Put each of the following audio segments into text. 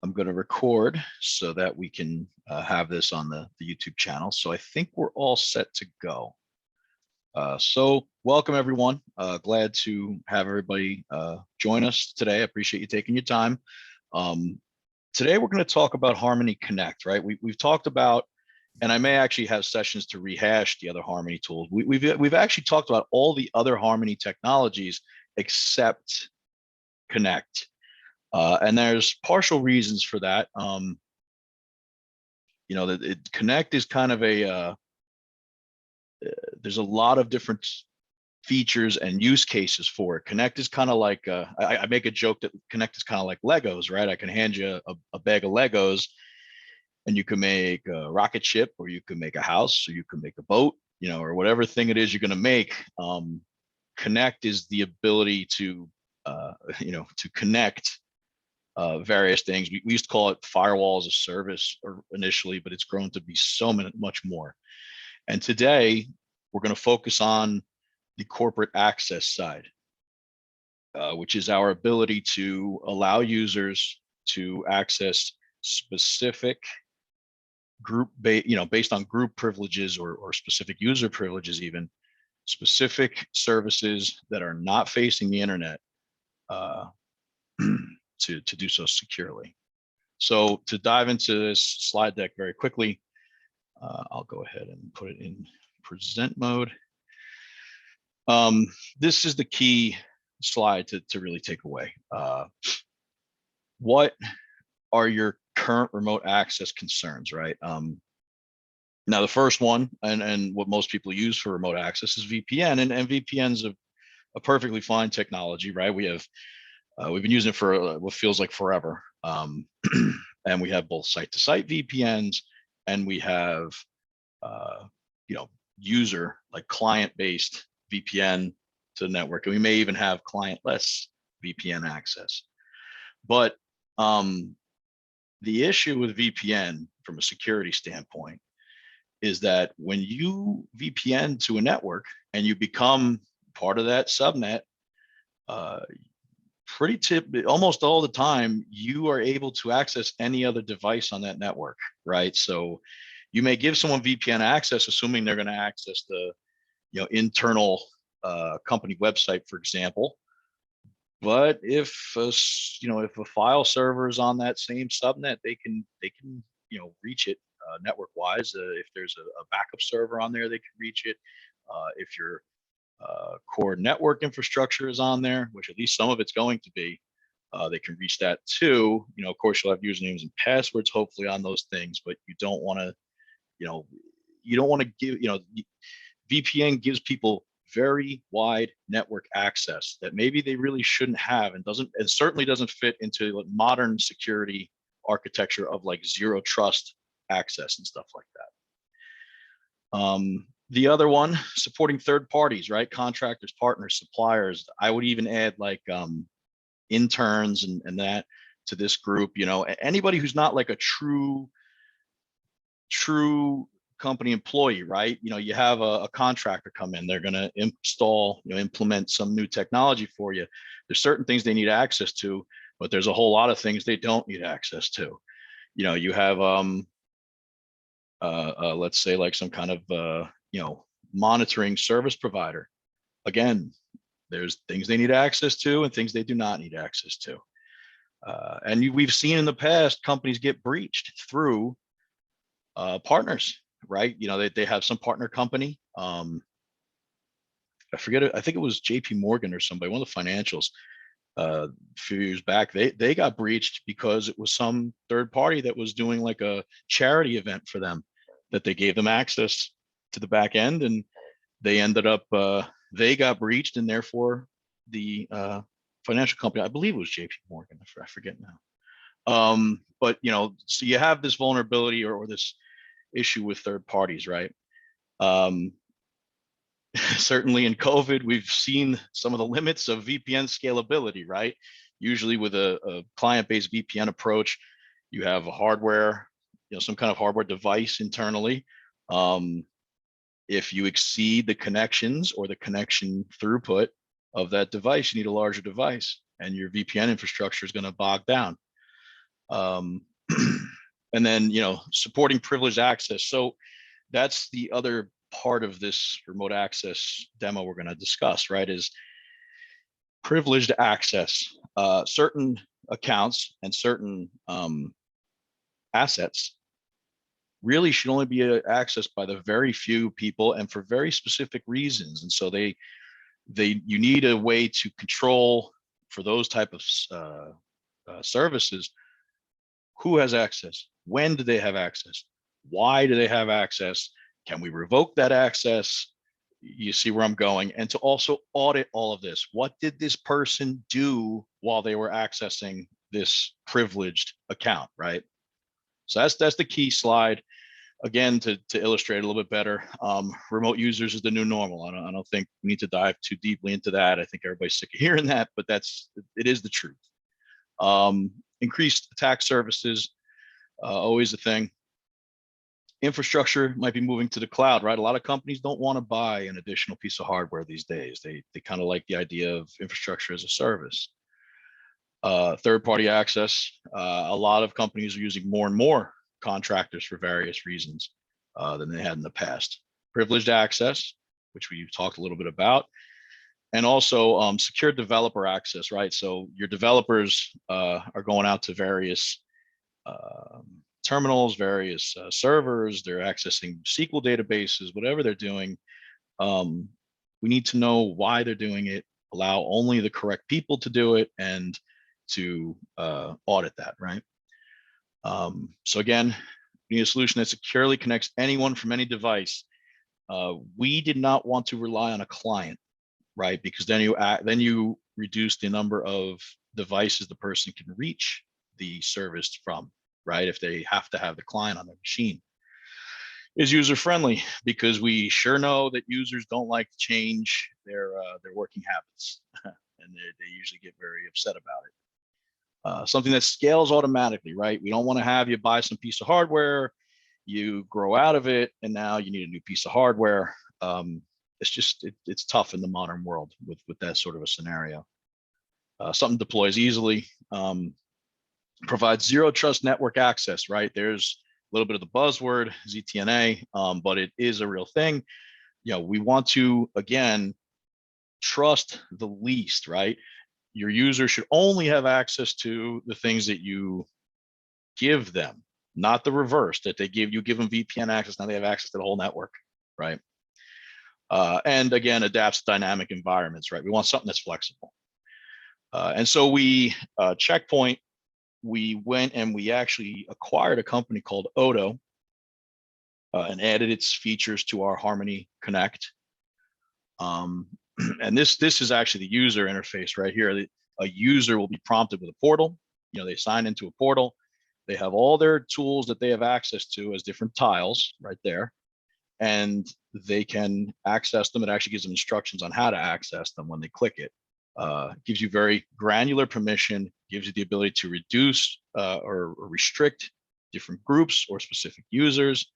I'm going to record so that we can have this on the YouTube channel. So I think we're all set to go. So welcome everyone. Glad to have everybody join us today. I appreciate you taking your time. Today we're going to talk about Harmony Connect, right? We've talked about, and I may actually have sessions to rehash the other Harmony tools. We've actually talked about all the other Harmony technologies except Connect. And there's partial reasons for that. Connect is kind of there's a lot of different features and use cases for it. Connect is kind of like, I make a joke that Connect is kind of like Legos, right? I can hand you a bag of Legos and you can make a rocket ship, or you can make a house, or you can make a boat, or whatever thing it is you're going to make. Connect is the ability to, to connect various things. We used to call it firewall as a service initially, but it's grown to be so much more. And today we're going to focus on the corporate access side, which is our ability to allow users to access specific group, based on group privileges or specific user privileges, even specific services that are not facing the internet, to do so securely. So to dive into this slide deck very quickly, I'll go ahead and put it in present mode. This is the key slide to really take away. What are your current remote access concerns, right? Now, the first one, and what most people use for remote access, is VPN, and VPN's a perfectly fine technology, right? We've been using it for what feels like forever. And we have both site-to-site VPNs, and we have, user, like client-based VPN to the network. And we may even have client-less VPN access. But the issue with VPN from a security standpoint is that when you VPN to a network and you become part of that subnet, almost all the time, you are able to access any other device on that network, right? So you may give someone VPN access, assuming they're going to access the, internal company website, for example. But if if a file server is on that same subnet, they can reach it network-wise. If there's a backup server on there, they can reach it. If your core network infrastructure is on there, which at least some of it's going to be, they can reach that too. Of course, you'll have usernames and passwords hopefully on those things, but you don't want to, you don't want to give, VPN gives people very wide network access that maybe they really shouldn't have, and certainly doesn't fit into modern security architecture of like zero trust access and stuff like that. The other one, supporting third parties, right? Contractors, partners, suppliers. I would even add like interns and that to this group. Anybody who's not like a true company employee, right? You have a contractor come in, they're going to install, implement some new technology for you. There's certain things they need access to, but there's a whole lot of things they don't need access to. You have let's say like some kind of monitoring service provider. Again, there's things they need access to and things they do not need access to. And we've seen in the past companies get breached through partners, right? They have some partner company. I forget it. I think it was JP Morgan or somebody, one of the financials, a few years back, they got breached because it was some third party that was doing like a charity event for them, that they gave them access to the back end, and they ended up they got breached, and therefore the financial company, I believe it was JP Morgan, I forget now. But so you have this vulnerability or this issue with third parties, right? Certainly in COVID, we've seen some of the limits of VPN scalability, right? Usually with a client-based VPN approach, you have a hardware, some kind of hardware device internally. If you exceed the connections or the connection throughput of that device, you need a larger device, and your VPN infrastructure is going to bog down. Um, and then, supporting privileged access. So that's the other part of this remote access demo we're going to discuss, right? Is privileged access. Certain accounts and certain assets really should only be accessed by the very few people and for very specific reasons. And so you need a way to control for those type of services. Who has access? When do they have access? Why do they have access? Can we revoke that access? You see where I'm going. And to also audit all of this. What did this person do while they were accessing this privileged account, right? So that's the key slide. Again, to illustrate a little bit better, remote users is the new normal. I don't think we need to dive too deeply into that. I think everybody's sick of hearing that, but it is the truth. Increased attack services, always a thing. Infrastructure might be moving to the cloud, right? A lot of companies don't want to buy an additional piece of hardware these days. They kind of like the idea of infrastructure as a service. Third-party access. A lot of companies are using more and more contractors for various reasons than they had in the past. Privileged access, which we've talked a little bit about, and also secure developer access, right? So your developers are going out to various terminals, various servers, they're accessing SQL databases, whatever they're doing. We need to know why they're doing it, allow only the correct people to do it, and to audit that, right? So again, we need a solution that securely connects anyone from any device. We did not want to rely on a client, right? Because then you reduce the number of devices the person can reach the service from, right? If they have to have the client on their machine. Is user friendly, because we sure know that users don't like to change their working habits, and they usually get very upset about it. Something that scales automatically, right? We don't want to have you buy some piece of hardware, you grow out of it, and now you need a new piece of hardware. It's tough in the modern world with that sort of a scenario. Something deploys easily, provides zero trust network access, right? There's a little bit of the buzzword ZTNA, but it is a real thing. We want to, again, trust the least, right? Your user should only have access to the things that you give them, not the reverse, that you give them VPN access, now they have access to the whole network, right? And again, adapts to dynamic environments, right? We want something that's flexible. And so Checkpoint, we went and we actually acquired a company called Odo and added its features to our Harmony Connect. And this is actually the user interface right here. A user will be prompted with a portal. They sign into a portal. They have all their tools that they have access to as different tiles right there, and they can access them. It actually gives them instructions on how to access them when they click it. Gives you very granular permission, gives you the ability to reduce or restrict different groups or specific users.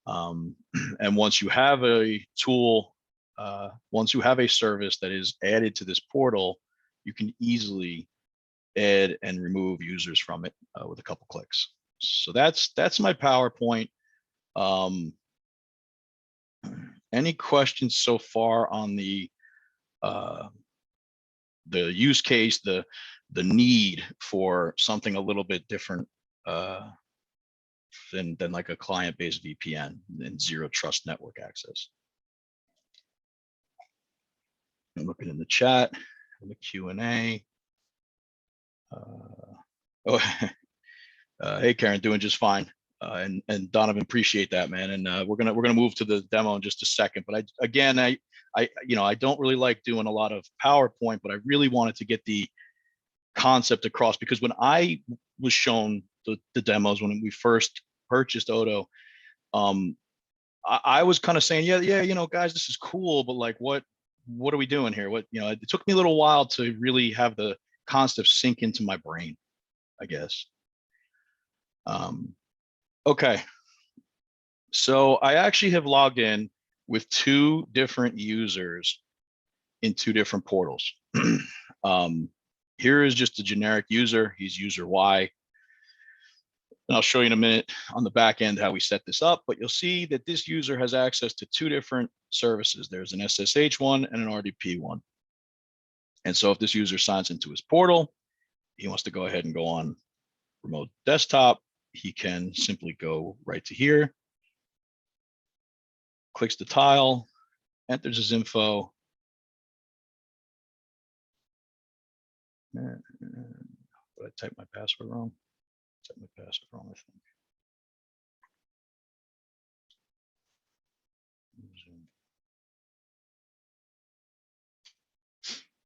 And once you have a tool, once you have a service that is added to this portal, you can easily add and remove users from it with a couple clicks. So that's my PowerPoint. Any questions so far on the use case, the need for something a little bit different than like a client-based VPN and zero trust network access? I'm looking in the chat, in the Q&A. Hey Karen, doing just fine. And Donovan, appreciate that, man. And we're gonna move to the demo in just a second. But I don't really like doing a lot of PowerPoint, but I really wanted to get the concept across, because when I was shown the demos when we first purchased Odo, I was kind of saying, yeah, guys, this is cool, but like, what are we doing here? It took me a little while to really have the concept sink into my brain, I guess. Okay, so I actually have logged in with 2 different users in 2 different portals. Here is just a generic user. He's user Y. And I'll show you in a minute on the back end how we set this up, but you'll see that this user has access to two different services. There's an SSH one and an RDP one. And so if this user signs into his portal, he wants to go ahead and go on remote desktop, he can simply go right to here, clicks the tile, enters his info. Did I type my password wrong? Type my password wrong, I think.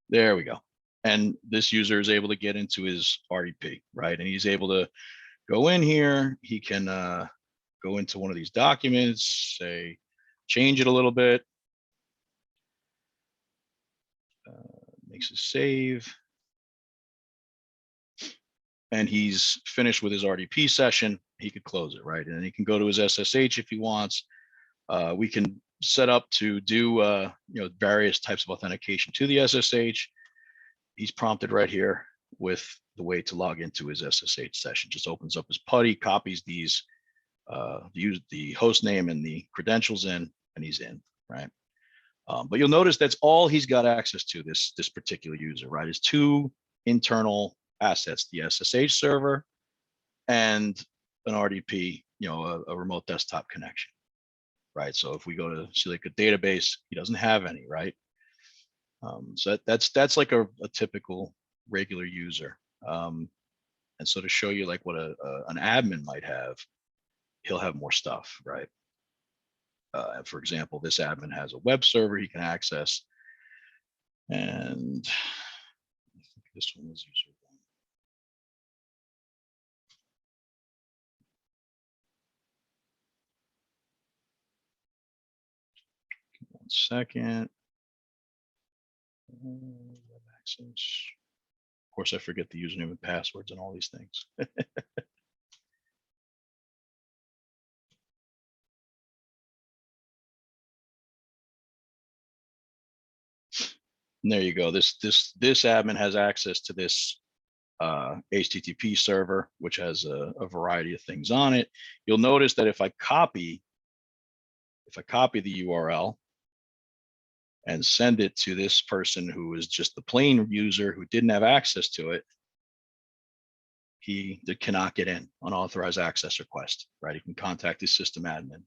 There we go. And this user is able to get into his RDP, right? And he's able to go in here. He can go into one of these documents, say, change it a little bit, makes a save. And he's finished with his RDP session. He could close it, right? And then he can go to his SSH if he wants. We can set up to do various types of authentication to the SSH. He's prompted right here with the way to log into his SSH session. Just opens up his PuTTY, copies these, the host name and the credentials in, and he's in, right? But you'll notice that's all he's got access to, this particular user, right? Is two internal assets, the SSH server and an RDP, a remote desktop connection, right? So if we go to see like a database, he doesn't have any, right? So that's like a typical regular user. And so to show you like what an admin might have, he'll have more stuff, right? For example, this admin has a web server he can access, and I think this one was user one. 1 second. Web access. Of course, I forget the username and passwords and all these things. And there you go. This admin has access to this HTTP server, which has a variety of things on it. You'll notice that if I copy the URL and send it to this person who is just the plain user who didn't have access to it, he cannot get in, unauthorized access request, right? He can contact his system admin.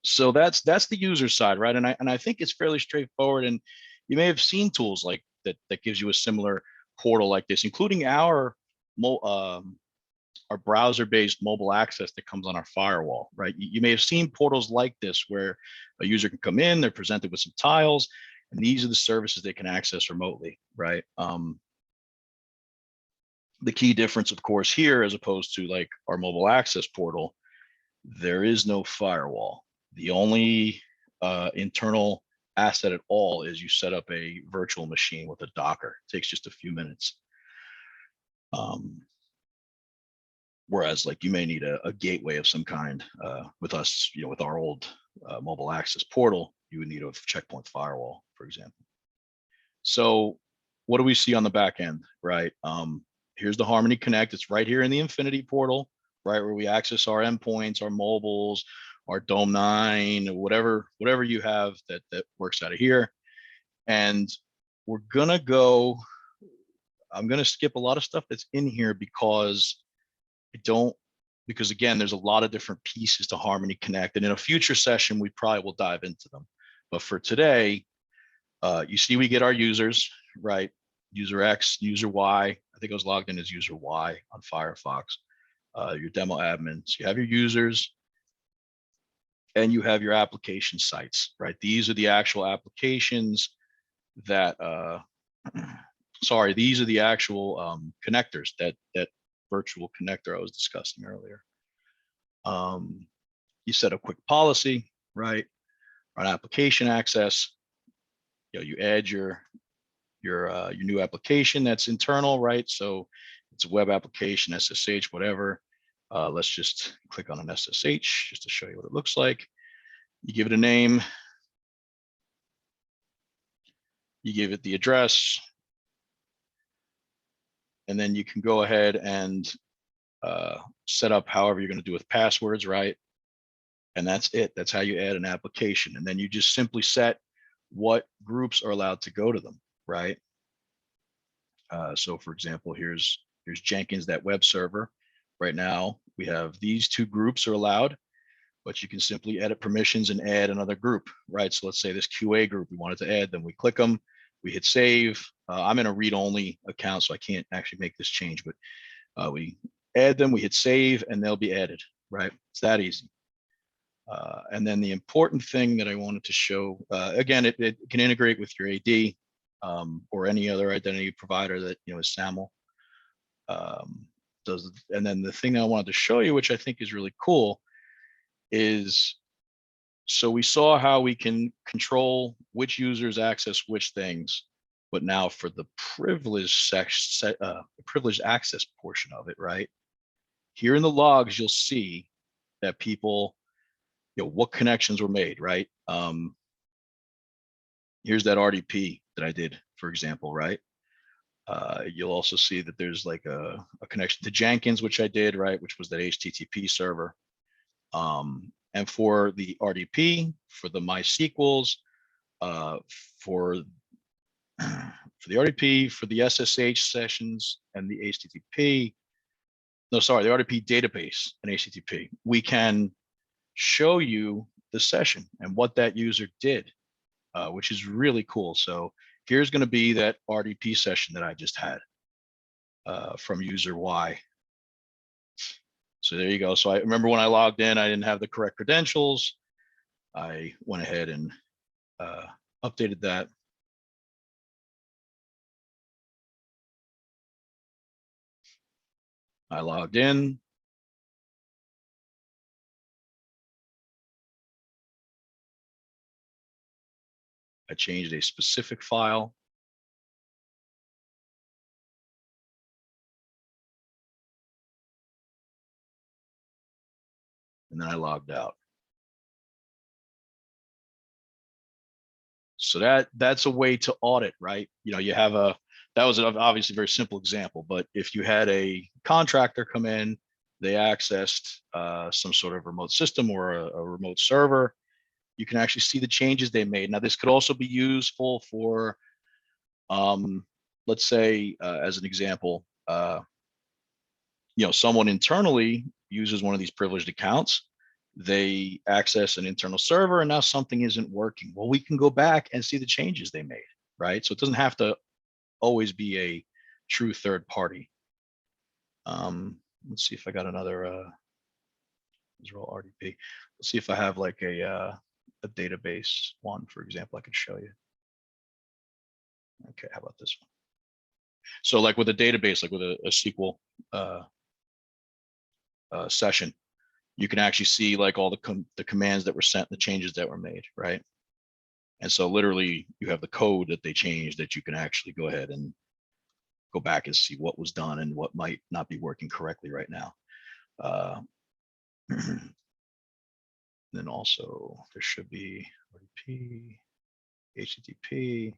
So that's the user side, right? And I think it's fairly straightforward. And you may have seen tools like that gives you a similar portal like this, including our browser-based mobile access that comes on our firewall, right? You may have seen portals like this where a user can come in, they're presented with some tiles, and these are the services they can access remotely, right? The key difference, of course, here, as opposed to like our mobile access portal, there is no firewall. The only internal asset at all is you set up a virtual machine with a Docker. It takes just a few minutes. Whereas like you may need a gateway of some kind. With us, with our old mobile access portal, you would need a checkpoint firewall, for example. So what do we see on the back end, right? Here's the Harmony Connect. It's right here in the Infinity portal, right, where we access our endpoints, our mobiles, our Dome 9, whatever you have that works out of here. And we're gonna go, I'm gonna skip a lot of stuff that's in here because again, there's a lot of different pieces to Harmony Connect. And in a future session, we probably will dive into them. But for today, you see we get our users, right? User X, user Y. I think I was logged in as user Y on Firefox. Your demo admins. You have your users, and you have your application sites, right? These are the actual applications that, these are the actual connectors that virtual connector I was discussing earlier. You set a quick policy, right? On application access, you add your new application that's internal, right? So it's a web application, SSH, whatever. Let's just click on an SSH just to show you what it looks like. You give it a name. You give it the address. And then you can go ahead and set up however you're going to do with passwords, right? And that's it. That's how you add an application. And then you just simply set what groups are allowed to go to them, right? So for example, here's Jenkins, that web server. Right now, we have these two groups are allowed, but you can simply edit permissions and add another group, right? So let's say this QA group we wanted to add, then we click them, we hit save. I'm in a read-only account, so I can't actually make this change, but we add them, we hit save, and they'll be added, right? It's that easy. And then the important thing that I wanted to show, again, it can integrate with your AD or any other identity provider that is SAML. And then the thing I wanted to show you, which I think is really cool, is so we saw how we can control which users access which things, but now for the privileged privileged access portion of it, right? Here in the logs, you'll see that people, what connections were made, right? Here's that RDP that I did, for example, right? You'll also see that there's like a connection to Jenkins, which I did, right? Which was that HTTP server. And for the RDP, for the MySQLs, for the RDP, for the SSH sessions and the HTTP, no, sorry, the RDP database and HTTP, we can show you the session and what that user did, which is really cool. So here's going to be that RDP session that I just had from user Y. So there you go. So I remember when I logged in, I didn't have the correct credentials. I went ahead and updated that. I logged in. I changed a specific file. And then I logged out. So that's a way to audit, right? You have that was obviously a very simple example, but if you had a contractor come in, they accessed some sort of remote system or a remote server, you can actually see the changes they made. Now, this could also be useful for, let's say, as an example, someone internally uses one of these privileged accounts. They access an internal server and now something isn't working. Well, we can go back and see the changes they made, right? So it doesn't have to always be a true third party. Let's see if I got another, these are all RDP. Let's see if I have like a database one, for example, I could show you. Okay, how about this one? So like with a database, like with a SQL session, you can actually see like all the commands that were sent, the changes that were made, right? And so literally you have the code that they changed that you can actually go ahead and go back and see what was done and what might not be working correctly right now. Then also there should be RDP, HTTP.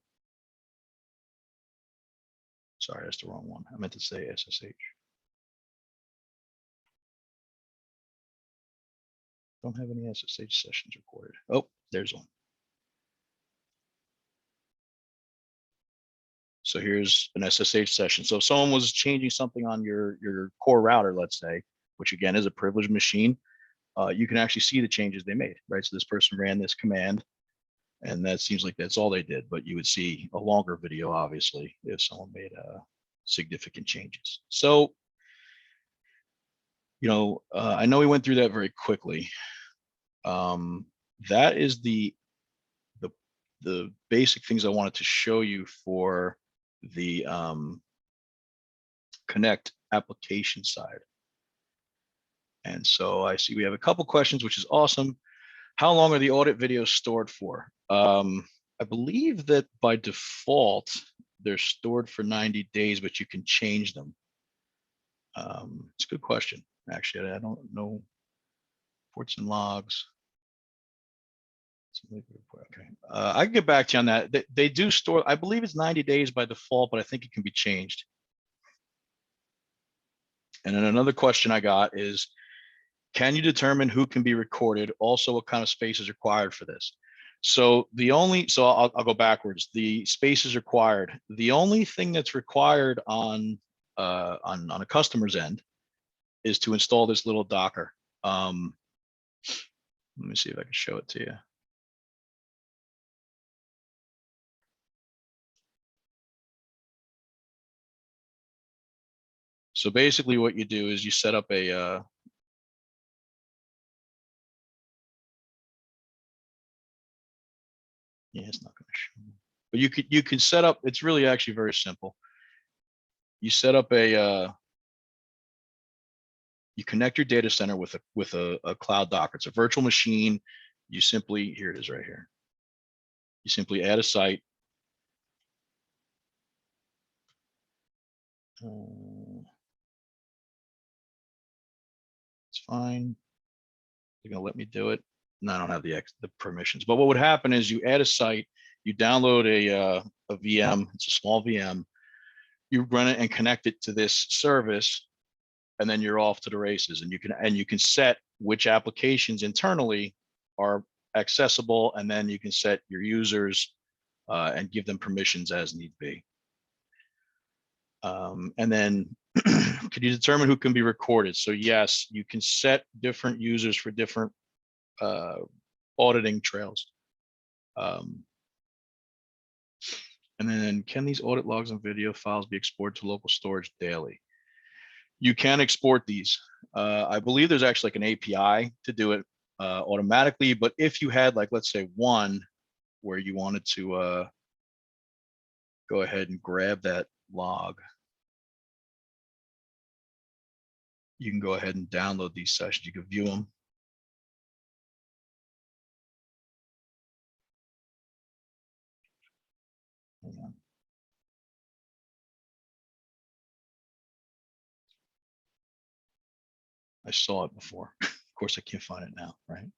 Sorry, that's the wrong one. I meant to say SSH. Don't have any SSH sessions recorded. Oh, there's one. So here's an SSH session. So if someone was changing something on your core router, let's say, which again is a privileged machine, you can actually see the changes they made, right? So this person ran this command, and that seems like that's all they did. But you would see a longer video, obviously, if someone made significant changes. So, I know we went through that very quickly. That is the basic things I wanted to show you for the Connect application side. And so I see we have a couple questions, which is awesome. How long are the audit videos stored for? I believe that by default, they're stored for 90 days, but you can change them. It's a good question. Actually, I don't know. Reports and logs. Okay, I can get back to you on that. They do store, I believe it's 90 days by default, but I think it can be changed. And then another question I got is, can you determine who can be recorded? Also, what kind of space is required for this? So I'll go backwards. The space is required. The only thing that's required on a customer's end is to install this little Docker. Let me see if I can show it to you. So basically what you do is you set up a, yeah, it's not going to show, but you can set up, it's really actually very simple. You set up you connect your data center with a cloud Docker. It's a virtual machine. You simply, here it is right here. You simply add a site. It's fine. They're gonna let me do it. And I don't have the permissions. But what would happen is you add a site, you download a VM. It's a small VM. You run it and connect it to this service, and then you're off to the races. And you can set which applications internally are accessible, and then you can set your users and give them permissions as need be. And then could you determine who can be recorded? So yes, you can set different users for different auditing trails. And then can these audit logs and video files be exported to local storage daily? You can export these. I believe there's actually like an API to do it automatically, but if you had, like, let's say one where you wanted to go ahead and grab that log, you can go ahead and download these sessions. You can view them. I saw it before. Of course, I can't find it now, right?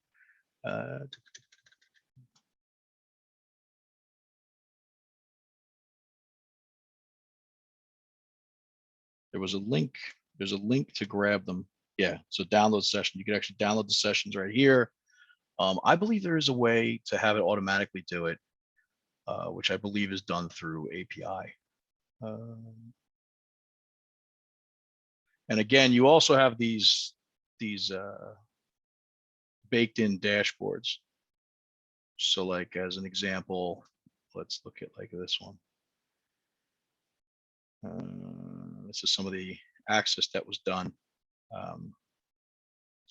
There was a link. There's a link to grab them. Yeah, so download session. You can actually download the sessions right here. I believe there is a way to have it automatically do it, which I believe is done through API. And again, you also have these baked in dashboards. So like as an example, let's look at like this one. This is some of the access that was done. And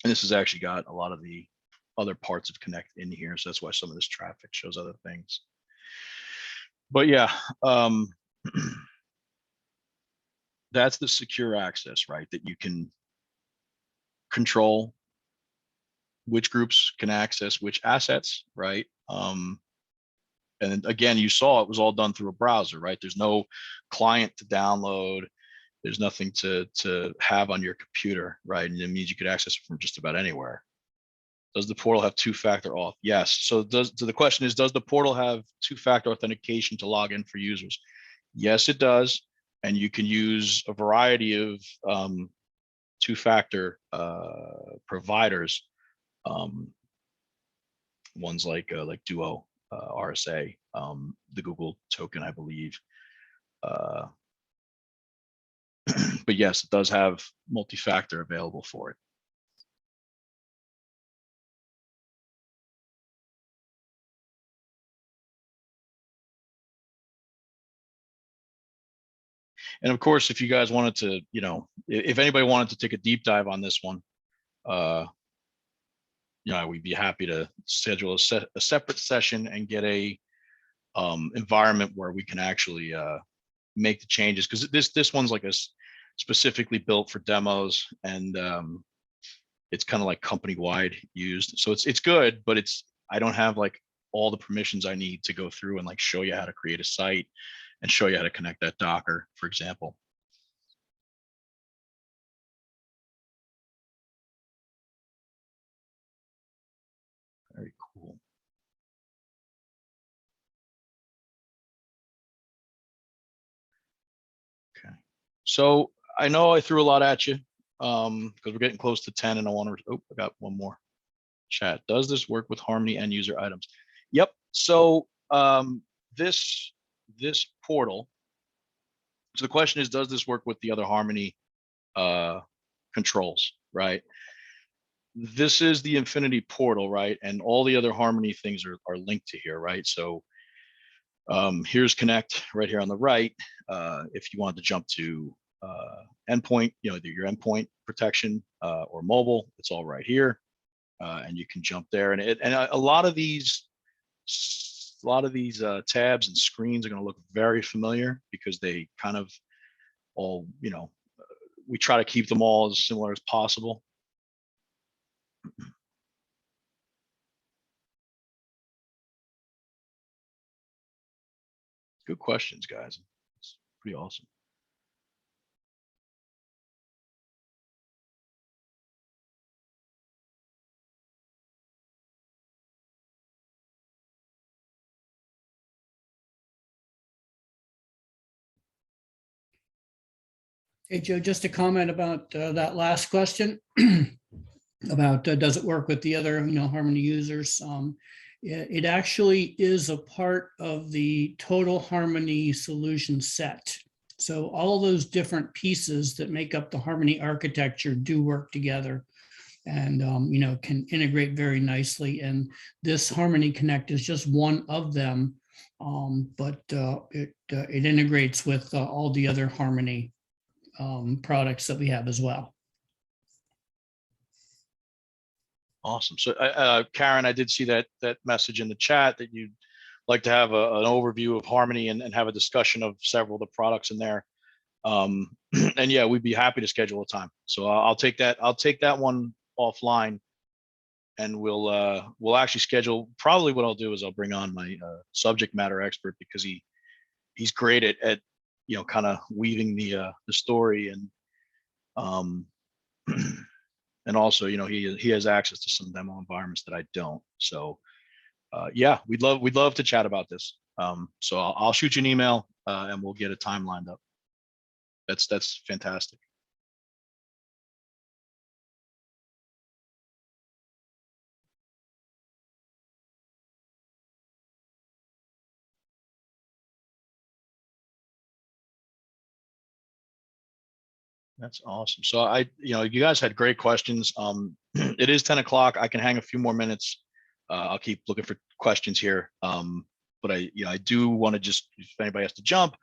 this has actually got a lot of the other parts of Connect in here. So that's why some of this traffic shows other things. But yeah, that's the secure access, right? That you can control which groups can access which assets, right? And again, you saw it was all done through a browser, right? There's no client to download. There's nothing to have on your computer, right? And it means you could access it from just about anywhere. Does the portal have two-factor auth? Yes. So the question is, does the portal have two-factor authentication to log in for users? Yes, it does. And you can use a variety of two-factor providers. Ones like Duo, RSA, the Google token, I believe. But yes, it does have multi-factor available for it. And of course, if you guys wanted to, if anybody wanted to take a deep dive on this one, we'd be happy to schedule a separate session and get a environment where we can actually make the changes, because this one's like specifically built for demos, and it's kind of like company-wide used. So it's good, but I don't have like all the permissions I need to go through and like show you how to create a site and show you how to connect that Docker, for example. Very cool. Okay. So I know I threw a lot at you. because we're getting close to 10 and I want to, oh, I got one more chat. Does this work with Harmony end user items? Yep. So this portal, so the question is, does this work with the other Harmony controls, right? This is the Infinity portal, right? And all the other Harmony things are linked to here, right? So here's Connect right here on the right. If you want to jump to endpoint, your endpoint protection or mobile, it's all right here. And you can jump there. And a lot of these tabs and screens are going to look very familiar because they kind of all, we try to keep them all as similar as possible. Good questions, guys. It's pretty awesome. Hey, Joe, just a comment about that last question about does it work with the other, Harmony users? It actually is a part of the total Harmony solution set. So all those different pieces that make up the Harmony architecture do work together and, can integrate very nicely. And this Harmony Connect is just one of them, but it integrates with all the other Harmony products that we have as well. Awesome. So Karen, I did see that message in the chat that you'd like to have an overview of Harmony and have a discussion of several of the products in there. And yeah, we'd be happy to schedule a time. So I'll take that one offline, and we'll actually schedule. Probably what I'll do is I'll bring on my subject matter expert, because he's great at kind of weaving the story, and and also he has access to some demo environments that I don't. So yeah, we'd love to chat about this. So I'll shoot you an email and we'll get a time lined up. That's fantastic. That's awesome. So you guys had great questions. It is 10 o'clock. I can hang a few more minutes. I'll keep looking for questions here. But I do want to just, if anybody has to jump,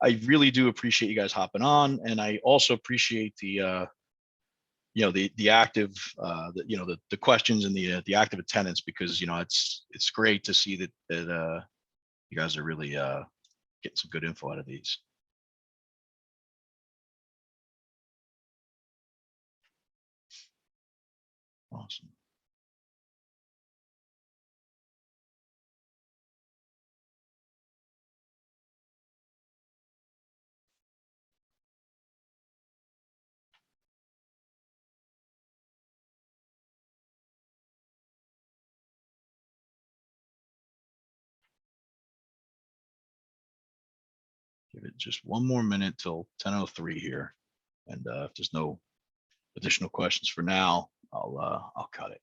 I really do appreciate you guys hopping on. And I also appreciate the active, the questions and the active attendance, because, it's great to see that you guys are really getting some good info out of these. Awesome. Give it just one more minute till 10:03 here, and if there's no additional questions for now, I'll cut it.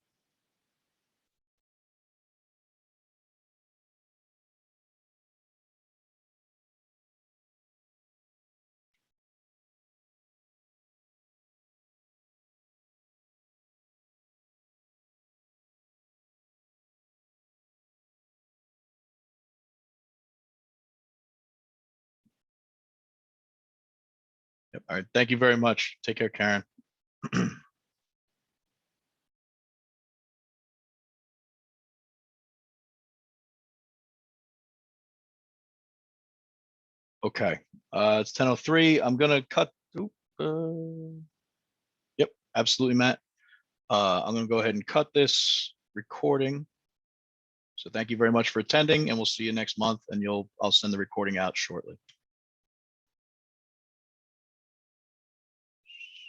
Yep. All right. Thank you very much. Take care, Karen. Okay. It's 10:03. I'm gonna cut. Yep, absolutely, Matt. I'm gonna go ahead and cut this recording. So thank you very much for attending, and we'll see you next month. And I'll send the recording out shortly.